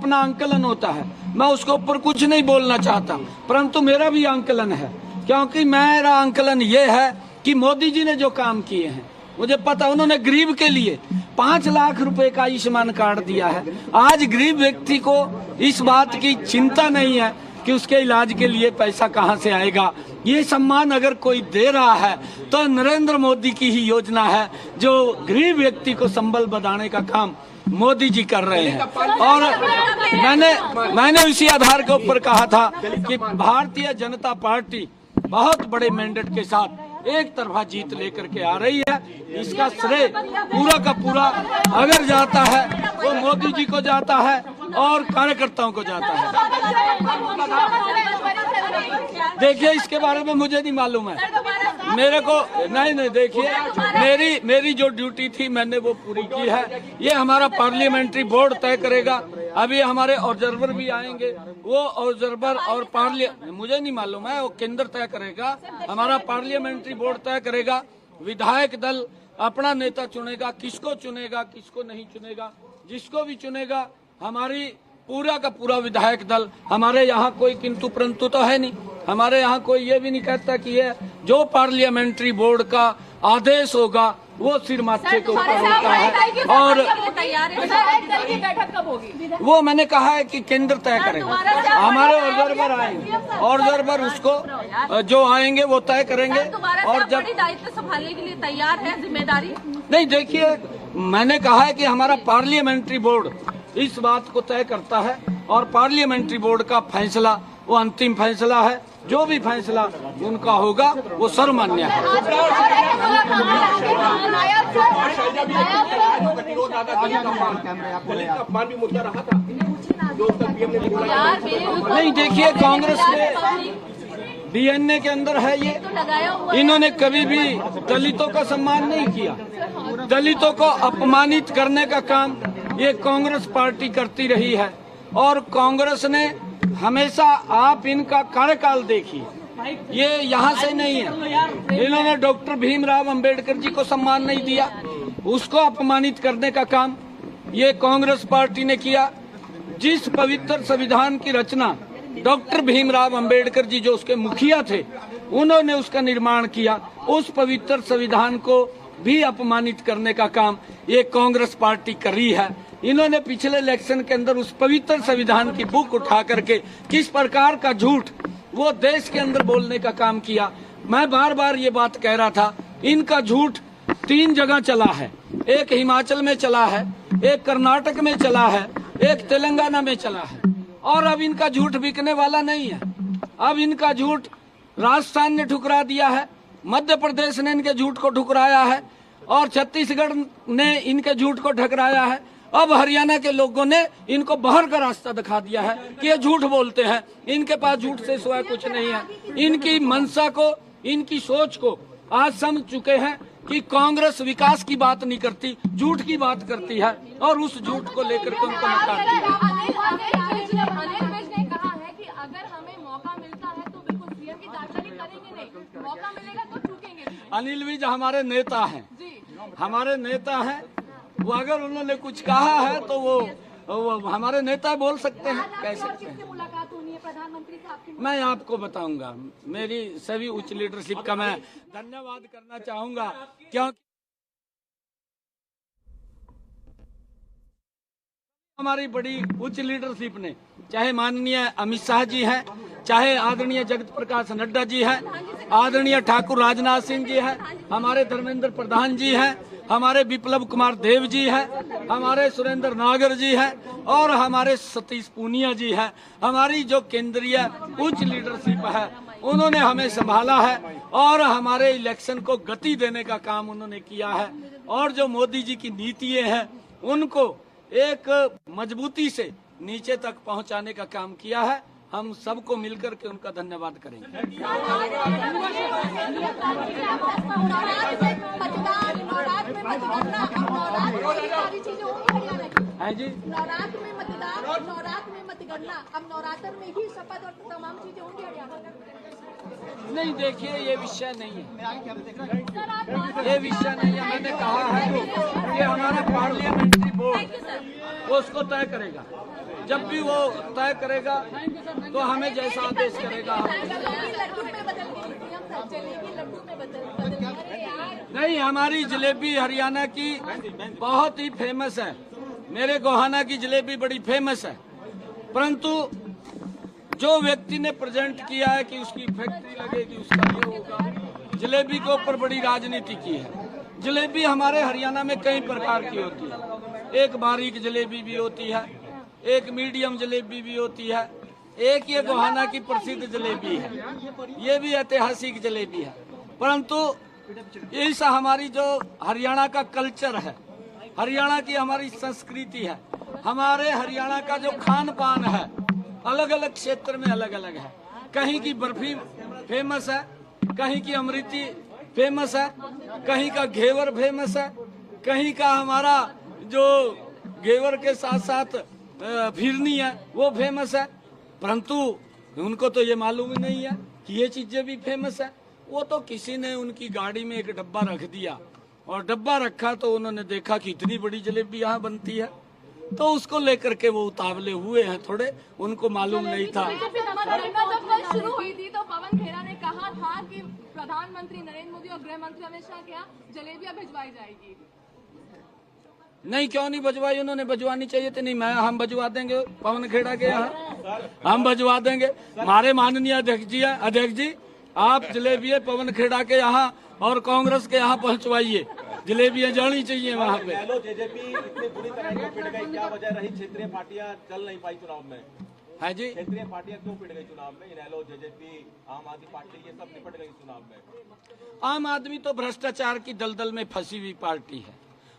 अपना आंकलन होता है, मैं उसके ऊपर कुछ नहीं बोलना चाहता, परंतु मेरा भी आंकलन है, क्योंकि मेरा आंकलन ये है कि मोदी जी ने जो काम किए हैं, मुझे पता, उन्होंने गरीब के लिए 5 लाख रुपए का आयुष्मान कार्ड दिया है। आज गरीब व्यक्ति को इस बात की चिंता नहीं है कि उसके इलाज के लिए पैसा कहां से आएगा। ये सम्मान अगर कोई दे रहा है तो नरेंद्र मोदी की ही योजना है, जो गरीब व्यक्ति को संबल बढ़ाने का काम मोदी जी कर रहे हैं। और मैंने इसी आधार के ऊपर कहा था कि भारतीय जनता पार्टी बहुत बड़े मैंडेट के साथ एक तरफा जीत लेकर के आ रही है। इसका श्रेय पूरा का पूरा अगर जाता है वो मोदी जी को जाता है और कार्यकर्ताओं को जाता है। देखिए, इसके बारे में मुझे नहीं मालूम है, मेरे को नहीं देखिए, मेरी जो ड्यूटी थी मैंने वो पूरी की है। ये हमारा पार्लियामेंट्री बोर्ड तय करेगा। अभी हमारे ऑब्जर्वर भी आएंगे, वो ऑब्जर्वर और मुझे नहीं मालूम है, वो केंद्र तय करेगा, हमारा पार्लियामेंट्री बोर्ड तय करेगा। विधायक दल अपना नेता चुनेगा, किसको चुनेगा किसको नहीं चुनेगा, जिसको भी चुनेगा हमारी पूरा का पूरा विधायक दल, हमारे यहाँ कोई किंतु परंतु तो है नहीं, हमारे यहाँ कोई ये भी नहीं कहता कि ये जो पार्लियामेंट्री बोर्ड का आदेश होगा वो सिर माथे के ऊपर होता है। और वो मैंने कहा है कि केंद्र तय करेगा, हमारे ऑब्जर्वर आएंगे, ऑब्जर्वर उसको जो आएंगे वो तय करेंगे। और जब दायित्व संभालने के लिए तैयार है, जिम्मेदारी नहीं, देखिए मैंने कहा है कि हमारा पार्लियामेंट्री बोर्ड इस बात को तय करता है और पार्लियामेंट्री बोर्ड का फैसला वो अंतिम फैसला है। जो भी फैसला उनका होगा वो सर्वमान्य है। नहीं, देखिए कांग्रेस में डीएनए के अंदर है ये, इन्होंने कभी भी दलितों का सम्मान नहीं किया। दलितों को अपमानित करने का काम ये कांग्रेस पार्टी करती रही है और कांग्रेस ने हमेशा, आप इनका कार्यकाल देखिए, ये यहाँ से नहीं है, इन्होंने डॉक्टर भीमराव अंबेडकर जी को सम्मान नहीं दिया, उसको अपमानित करने का काम ये कांग्रेस पार्टी ने किया। जिस पवित्र संविधान की रचना डॉक्टर भीमराव अंबेडकर जी जो उसके मुखिया थे, उन्होंने उसका निर्माण किया, उस पवित्र संविधान को भी अपमानित करने का काम ये कांग्रेस पार्टी कर रही है। इन्होंने पिछले इलेक्शन के अंदर उस पवित्र संविधान की बुक उठा करके किस प्रकार का झूठ वो देश के अंदर बोलने का काम किया। मैं बार बार ये बात कह रहा था, इनका झूठ 3 जगह चला है, एक हिमाचल में चला है, एक कर्नाटक में चला है, एक तेलंगाना में चला है, और अब इनका झूठ बिकने वाला नहीं है। अब इनका झूठ राजस्थान ने ठुकरा दिया है, मध्य प्रदेश ने इनके झूठ को ठुकराया है और छत्तीसगढ़ ने इनके झूठ को ठुकराया है। अब हरियाणा के लोगों ने इनको बाहर का रास्ता दिखा दिया है कि ये झूठ बोलते हैं, इनके पास झूठ से सिवाय कुछ नहीं है। इनकी मंशा को, इनकी सोच को आज समझ चुके हैं कि कांग्रेस विकास की बात नहीं करती, झूठ की बात करती है और उस झूठ को लेकर के उनको नकारती है। अनिल विज हमारे नेता हैं, हमारे नेता हैं, वो अगर उन्होंने कुछ कहा है तो वो हमारे नेता बोल सकते हैं, कह सकते हैं। मैं आपको बताऊंगा, मेरी सभी उच्च लीडरशिप का मैं धन्यवाद करना चाहूंगा, क्योंकि हमारी बड़ी उच्च लीडरशिप ने, चाहे माननीय अमित शाह जी हैं, चाहे आदरणीय जगत प्रकाश नड्डा जी हैं, आदरणीय ठाकुर राजनाथ सिंह जी हैं, हमारे धर्मेंद्र प्रधान जी हैं, हमारे विप्लव कुमार देव जी हैं, हमारे सुरेंद्र नागर जी हैं और हमारे सतीश पूनिया जी हैं। हमारी जो केंद्रीय उच्च लीडरशिप है उन्होंने हमें संभाला है और हमारे इलेक्शन को गति देने का काम उन्होंने किया है। और जो मोदी जी की नीतियां हैं उनको एक मजबूती से नीचे तक पहुंचाने का काम किया है। हम सबको मिलकर के उनका धन्यवाद करेंगे। है जी, नवरात्र में मतदान और नवरात्र में मतगणना, अब नवरात्र में ही शपथ और तमाम चीजें होंगी हरियाणा। नहीं, देखिए ये विषय नहीं है, ये विषय नहीं है। मैंने कहा है कि हमारा पार्लियामेंट्री बोर्ड उसको तय करेगा। जब भी वो तय करेगा तो हमें जैसा आदेश करेगा लड्डू में बदल गई, हम जलेबी लड्डू में बदल गई। नहीं, हमारी जलेबी हरियाणा की बहुत ही फेमस है। मेरे गोहाना की जलेबी बड़ी फेमस है, परंतु जो व्यक्ति ने प्रेजेंट किया है कि उसकी फैक्ट्री लगेगी, उसका ये होगा, जलेबी के ऊपर बड़ी राजनीति की है। जलेबी हमारे हरियाणा में कई प्रकार की होती है। एक बारीक जलेबी भी होती है, एक मीडियम जलेबी भी होती है, एक ये गोहाना की प्रसिद्ध जलेबी है, ये भी ऐतिहासिक जलेबी है। परंतु इस हमारी जो हरियाणा का कल्चर है, हरियाणा की हमारी संस्कृति है, हमारे हरियाणा का जो खान पान है, अलग अलग क्षेत्र में अलग अलग है। कहीं की बर्फी फेमस है, कहीं की अमृति फेमस है, कहीं का घेवर फेमस है, कहीं का हमारा जो घेवर के साथ साथ फिरनी है वो फेमस है। परंतु उनको तो ये मालूम ही नहीं है कि ये चीजें भी फेमस है। वो तो किसी ने उनकी गाड़ी में एक डब्बा रख दिया और डब्बा रखा तो उन्होंने देखा कि इतनी बड़ी जलेबी यहाँ बनती है, तो उसको लेकर के वो उतावले हुए हैं थोड़े, उनको मालूम नहीं था। जब कल शुरू हुई थी तो पवन खेड़ा ने कहा था कि प्रधानमंत्री नरेंद्र मोदी और गृह मंत्री अमित शाह के यहाँ जलेबियां भिजवाई जाएगी। नहीं, क्यों नहीं भिजवाई? उन्होंने भिजवानी चाहिए थी। नहीं, हम भिजवा देंगे पवन खेड़ा के यहाँ, हम भिजवा देंगे। हमारे माननीय अध्यक्ष जी आप जलेबियां पवन खेड़ा के यहाँ और कांग्रेस के यहाँ पहुँचवाइए, जलेबियां जानी चाहिए वहाँ पे। जेजेपी इतनी बुरी तरह क्यों पिट गई, क्या वजह रही? क्षेत्रीय पार्टियां चल नहीं पाई चुनाव में। है जी, क्षेत्रीय पार्टियां क्यों पिट गई चुनाव में? इनेलो, जेजेपी, आम आदमी पार्टी, ये सब निपट गई चुनाव में। आम आदमी तो भ्रष्टाचार की दलदल में फंसी हुई पार्टी है,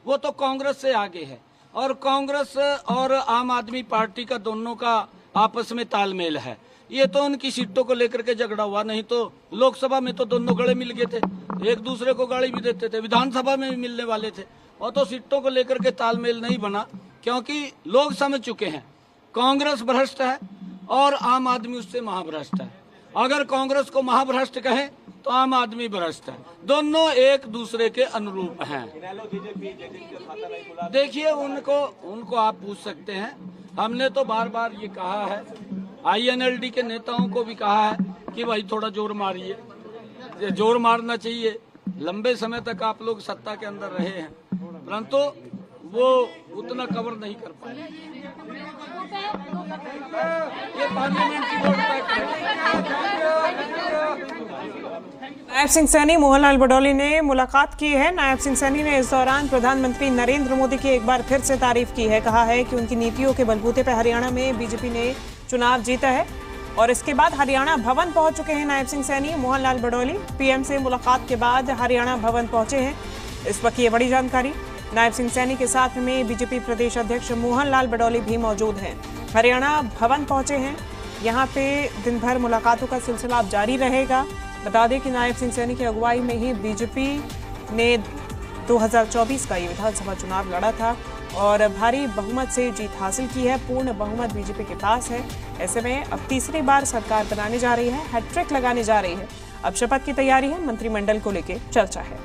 वो तो कांग्रेस से आगे है, और कांग्रेस और आम आदमी पार्टी का दोनों का आपस में तालमेल है। ये तो उनकी सीटों को लेकर के झगड़ा हुआ, नहीं तो लोकसभा में तो दोनों गले मिल गए थे, एक दूसरे को गाली भी देते थे, विधानसभा में भी मिलने वाले थे। और तो सीटों को लेकर के तालमेल नहीं बना, क्योंकि लोग समझ चुके हैं कांग्रेस भ्रष्ट है और आम आदमी उससे महाभ्रष्ट है। अगर कांग्रेस को महाभ्रष्ट कहें तो आम आदमी भ्रष्ट है, दोनों एक दूसरे के अनुरूप हैं। देखिए, उनको आप पूछ सकते हैं। हमने तो बार बार ये कहा है, INLD के नेताओं को भी कहा है कि भाई थोड़ा जोर मारिए, जोर मारना चाहिए। लंबे समय तक आप लोग सत्ता के अंदर रहे हैं, परंतु वो उतना कवर नहीं कर पाए। ये पार्लियामेंट की वोट तय नायब सिंह सैनी मोहनलाल बडौली ने मुलाकात की है। नायब सिंह सैनी ने इस दौरान प्रधानमंत्री नरेंद्र मोदी की एक बार फिर से तारीफ की है। कहा है कि उनकी नीतियों के बलबूते पर हरियाणा में बीजेपी ने चुनाव जीता है। और इसके बाद हरियाणा भवन पहुंच चुके हैं नायब सिंह सैनी। मोहनलाल बडौली पीएम से मुलाकात के बाद हरियाणा भवन पहुंचे हैं। इस वक्त ये बड़ी जानकारी। नायब सिंह सैनी के साथ में बीजेपी प्रदेश अध्यक्ष मोहनलाल बडौली भी मौजूद हैं। हरियाणा भवन पहुंचे हैं। यहाँ पे दिन भर मुलाकातों का सिलसिला अब जारी रहेगा। बता दें कि नायब सिंह सैनी की अगुवाई में ही बीजेपी ने 2024 का ये विधानसभा चुनाव लड़ा था और भारी बहुमत से जीत हासिल की है। पूर्ण बहुमत बीजेपी के पास है। ऐसे में अब तीसरी बार सरकार बनाने जा रही है, हैट्रिक लगाने जा रही है। अब शपथ की तैयारी है, मंत्रिमंडल को लेकर चर्चा है।